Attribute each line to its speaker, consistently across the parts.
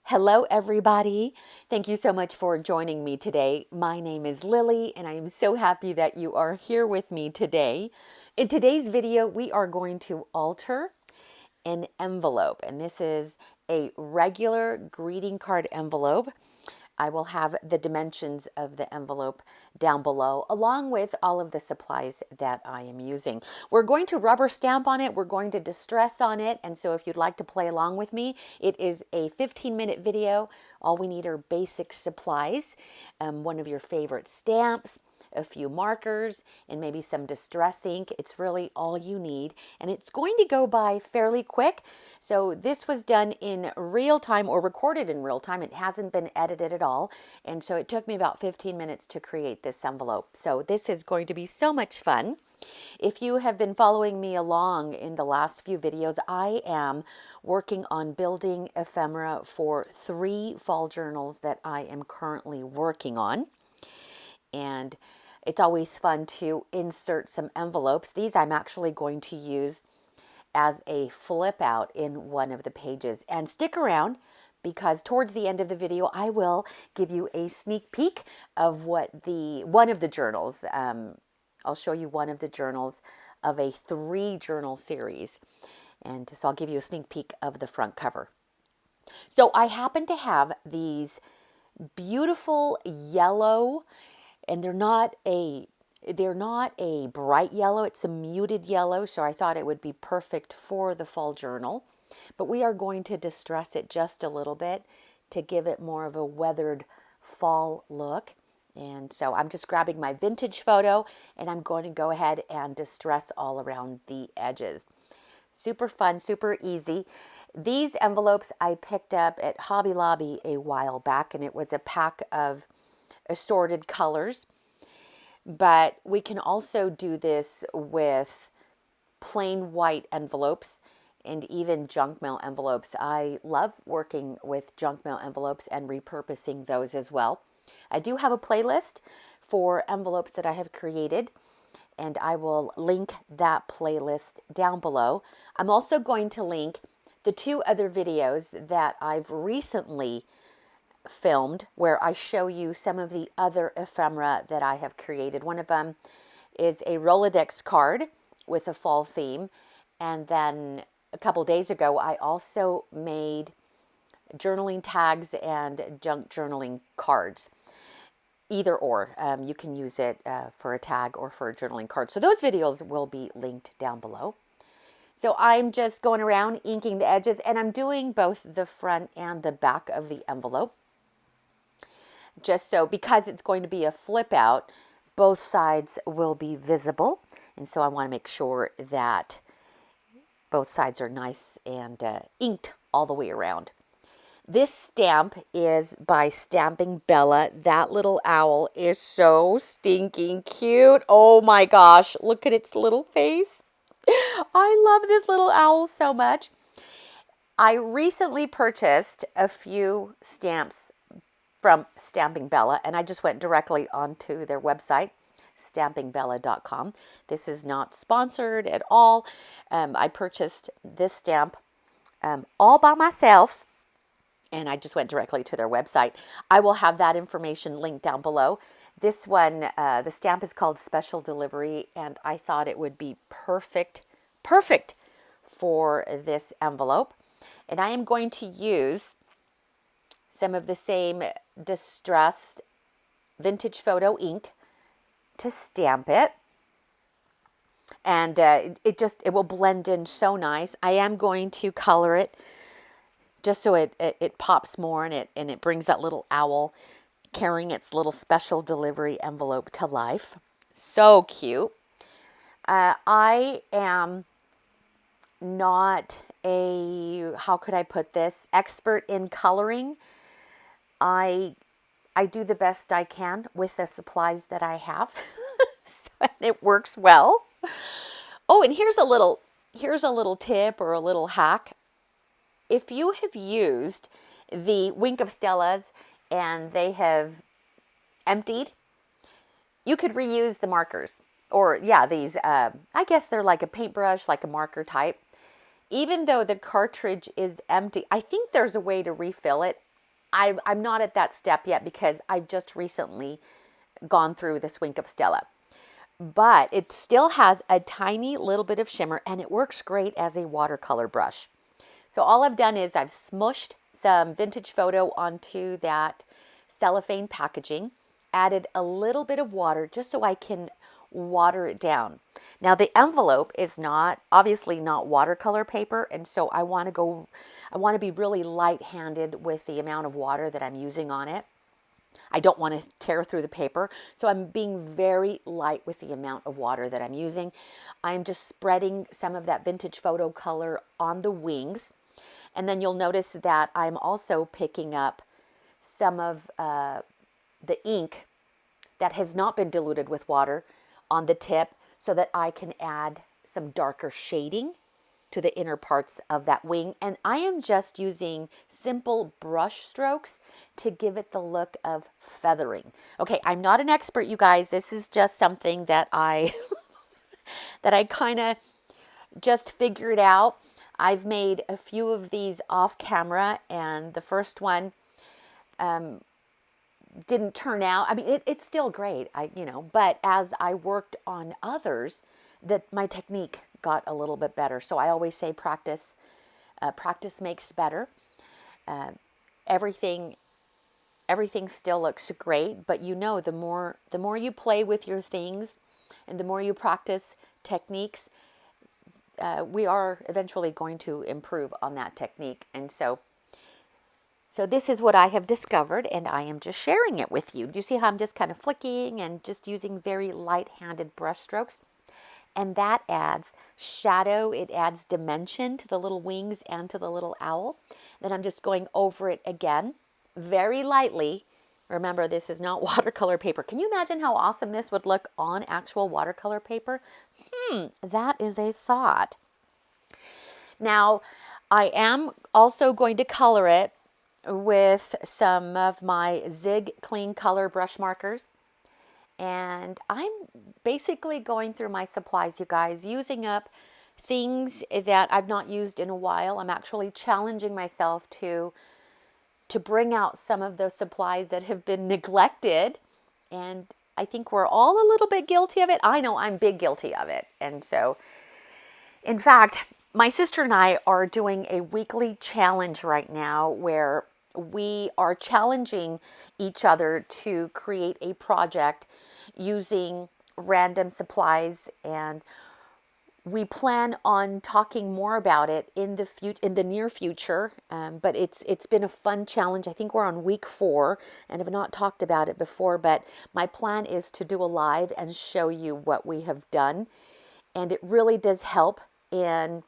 Speaker 1: Hello, everybody. Thank you so much for joining me today. My name is Lily, and I am so happy that you are here with me today. In today's video, we are going to alter an envelope, and this is a regular greeting card envelope. I will have the dimensions of the envelope down below, along with all of the supplies that I am using. We're going to rubber stamp on it. We're going to distress on it. And so if you'd like to play along with me, it is a 15-minute video. All we need are basic supplies, one of your favorite stamps, a few markers, and maybe some distress ink. It's really all you need, and it's going to go by fairly quick. So this was done in real time or recorded in real time. It hasn't been edited at all, and so it took me about 15 minutes to create this envelope. So this is going to be so much fun. If you have been following me along in the last few videos, I am working on building ephemera for 3 fall journals that I am currently working on. And it's always fun to insert some envelopes. These I'm actually going to use as a flip out in one of the pages. And stick around, because towards the end of the video I will give you a sneak peek of what one of the journals, I'll show you one of the journals of a 3-journal series. And so I'll give you a sneak peek of the front cover. So I happen to have these beautiful yellow, and they're not a bright yellow, it's a muted yellow, so I thought it would be perfect for the fall journal. But we are going to distress it just a little bit to give it more of a weathered fall look. And so I'm just grabbing my vintage photo, and I'm going to go ahead and distress all around the edges. Super fun, super easy. These envelopes I picked up at Hobby Lobby a while back, and it was a pack of assorted colors. But we can also do this with plain white envelopes and even junk mail envelopes. I love working with junk mail envelopes and repurposing those as well. I do have a playlist for envelopes that I have created, and I will link that playlist down below. I'm also going to link the 2 other videos that I've recently filmed where I show you some of the other ephemera that I have created. One of them is a Rolodex card with a fall theme, and then a couple days ago I also made journaling tags and junk journaling cards. Either or, you can use it for a tag or for a journaling card. So those videos will be linked down below. So I'm just going around inking the edges, and I'm doing both the front and the back of the envelope. Just so, because it's going to be a flip out, both sides will be visible. And so I want to make sure that both sides are nice and inked all the way around. This stamp is by Stampingbella. That little owl is so stinking cute. Oh my gosh, look at its little face. I love this little owl so much. I recently purchased a few stamps from Stampingbella, and I just went directly onto their website, stampingbella.com. This is not sponsored at all. I purchased this stamp all by myself, and I just went directly to their website. I will have that information linked down below. This one, the stamp is called Special Delivery, and I thought it would be perfect for this envelope. And I am going to use some of the same distressed vintage photo ink to stamp it. And it will blend in so nice. I am going to color it just so it pops more, and it brings that little owl carrying its little special delivery envelope to life. So cute. I am not a, how could I put this, expert in coloring. I do the best I can with the supplies that I have. So it works well. Oh, and here's a little tip or a little hack. If you have used the Wink of Stellas and they have emptied, you could reuse the markers. Or yeah, these, I guess they're like a paintbrush, like a marker type. Even though the cartridge is empty, I think there's a way to refill it. I'm not at that step yet because I've just recently gone through the Swink of Stella. But it still has a tiny little bit of shimmer, and it works great as a watercolor brush. So all I've done is I've smushed some vintage photo onto that cellophane packaging, added a little bit of water just so I can water it down. Now the envelope is obviously not watercolor paper, and so I want to be really light-handed with the amount of water that I'm using on it. I don't want to tear through the paper, so I'm being very light with the amount of water that I'm using. I'm just spreading some of that vintage photo color on the wings, and then you'll notice that I'm also picking up some of the ink that has not been diluted with water on the tip so that I can add some darker shading to the inner parts of that wing. And I am just using simple brush strokes to give it the look of feathering. Okay, I'm not an expert, you guys. This is just something that I that I kind of just figured out. I've made a few of these off camera, and the first one didn't turn out. I mean, it's still great, but as I worked on others, my technique got a little bit better. So I always say practice makes better. Everything still looks great, but the more you play with your things and the more you practice techniques, we are eventually going to improve on that technique. And so this is what I have discovered, and I am just sharing it with you. Do you see how I'm just kind of flicking and just using very light-handed brush strokes? And that adds shadow, it adds dimension to the little wings and to the little owl. Then I'm just going over it again, very lightly. Remember, this is not watercolor paper. Can you imagine how awesome this would look on actual watercolor paper? That is a thought. Now, I am also going to color it with some of my Zig Clean Color brush markers. And I'm basically going through my supplies, you guys, using up things that I've not used in a while. I'm actually challenging myself to bring out some of those supplies that have been neglected. And I think we're all a little bit guilty of it. I know I'm big guilty of it. And so, in fact, my sister and I are doing a weekly challenge right now where we are challenging each other to create a project using random supplies, and we plan on talking more about it in the near future. But it's been a fun challenge. I think we're on week 4 and have not talked about it before, but my plan is to do a live and show you what we have done, and it really does help in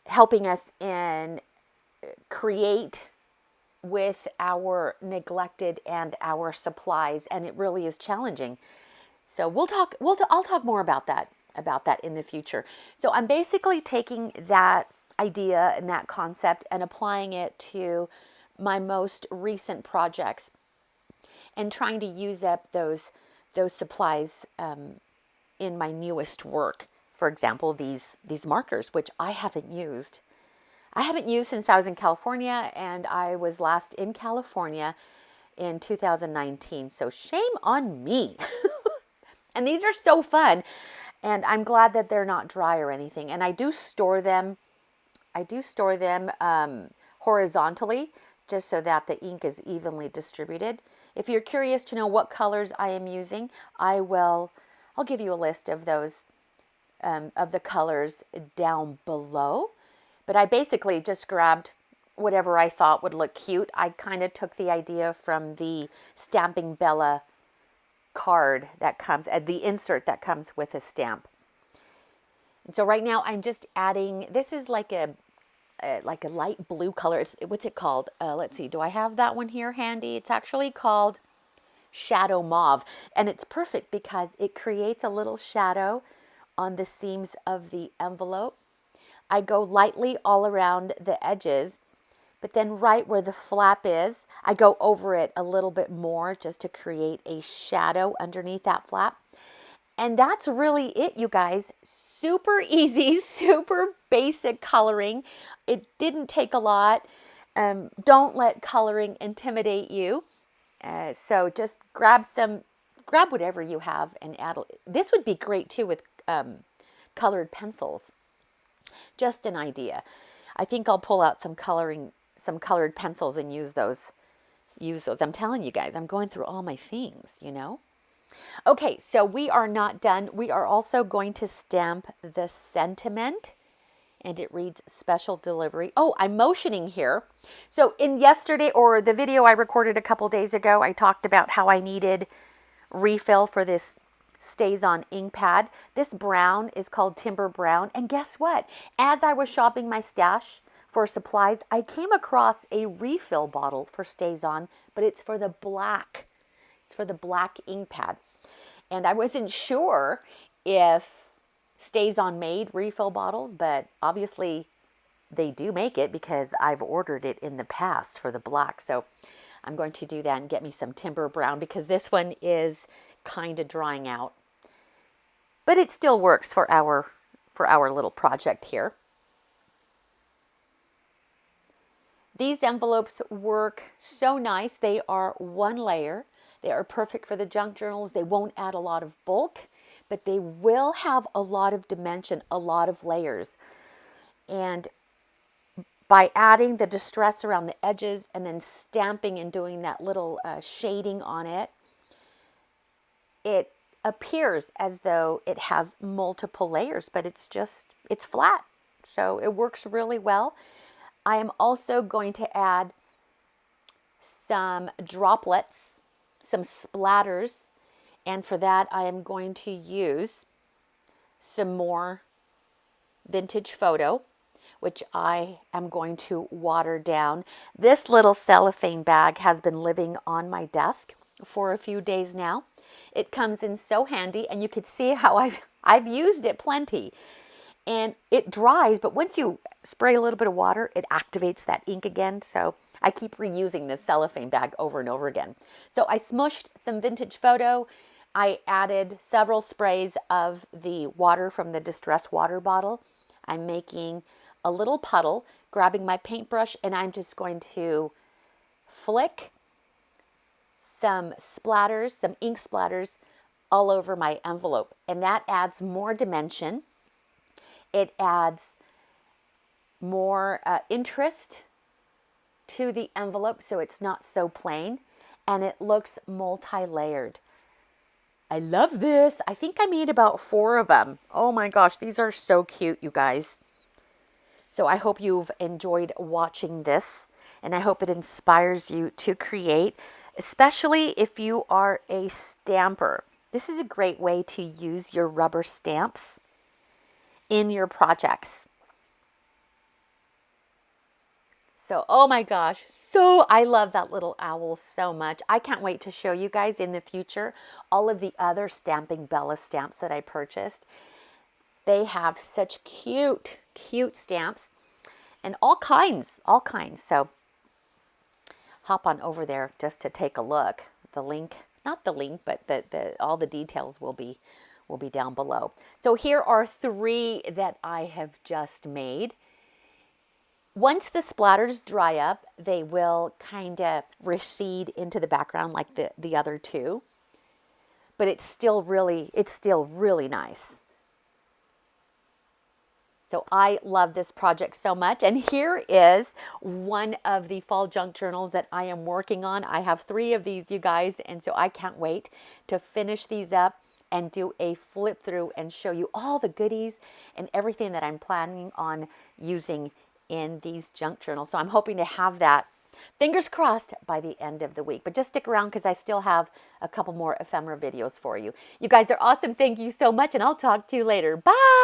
Speaker 1: helping us in create with our neglected and our supplies, and it really is challenging. So I'll talk more about that in the future. So I'm basically taking that idea and that concept and applying it to my most recent projects and trying to use up those supplies in my newest work. For example, these markers, which I haven't used since I was in California, and I was last in California in 2019. So shame on me. And these are so fun, and I'm glad that they're not dry or anything. And I do store them horizontally, just so that the ink is evenly distributed. If you're curious to know what colors I am using, I'll give you a list of those of the colors down below. But I basically just grabbed whatever I thought would look cute. I kind of took the idea from the Stampingbella card that comes, the insert that comes with a stamp. And so right now I'm just adding, this is like a light blue color. What's it called? Let's see, do I have that one here handy? It's actually called Shadow Mauve. And it's perfect because it creates a little shadow on the seams of the envelope. I go lightly all around the edges, but then right where the flap is, I go over it a little bit more just to create a shadow underneath that flap. And that's really it, you guys. Super easy, super basic coloring. It didn't take a lot. Don't let coloring intimidate you. So just grab whatever you have and add. This would be great too with colored pencils. Just an idea. I think I'll pull out some colored pencils and use those. I'm telling you guys, I'm going through all my things, you know. Okay, so we are not done. We are also going to stamp the sentiment, and it reads special delivery. Oh, I'm motioning here. So in yesterday, or the video I recorded a couple days ago, I talked about how I needed refill for this Stazon ink pad. This brown is called Timber Brown. And guess what? As I was shopping my stash for supplies, I came across a refill bottle for Stazon, but it's for the black. It's for the black ink pad. And I wasn't sure if Stazon made refill bottles, but obviously they do make it because I've ordered it in the past for the black. So I'm going to do that and get me some Timber Brown because this one is kind of drying out. But it still works for our little project here. These envelopes work so nice. They are one layer. They are perfect for the junk journals. They won't add a lot of bulk, but they will have a lot of dimension, a lot of layers. And by adding the distress around the edges and then stamping and doing that little shading on it, it appears as though it has multiple layers, but it's flat. So it works really well. I am also going to add some droplets, some splatters, and for that I am going to use some more vintage photo, which I am going to water down. This little cellophane bag has been living on my desk for a few days now. It comes in so handy, and you could see how I've used it plenty. And it dries, but once you spray a little bit of water, it activates that ink again. So I keep reusing this cellophane bag over and over again. So I smushed some vintage photo. I added several sprays of the water from the Distress water bottle. I'm making a little puddle, grabbing my paintbrush, and I'm just going to flick some splatters, some ink splatters all over my envelope. And that adds more dimension. It adds more interest to the envelope so it's not so plain, and it looks multi-layered. I love this. I think I made about 4 of them. Oh my gosh, these are so cute, you guys. So I hope you've enjoyed watching this, and I hope it inspires you to create, especially if you are a stamper. This is a great way to use your rubber stamps in your projects. So, oh my gosh, so I love that little owl so much. I can't wait to show you guys in the future all of the other Stampingbella stamps that I purchased. They have such cute, cute stamps and all kinds. So hop on over there just to take a look. The link, not the link, but all the details will be down below. So here are 3 that I have just made. Once the splatters dry up, they will kind of recede into the background like the other 2. But it's still really nice. So I love this project so much. And here is one of the fall junk journals that I am working on. I have 3 of these, you guys, and so I can't wait to finish these up and do a flip through and show you all the goodies and everything that I'm planning on using in these junk journals. So I'm hoping to have that, fingers crossed, by the end of the week. But just stick around because I still have a couple more ephemera videos for you. You guys are awesome. Thank you so much, and I'll talk to you later. Bye!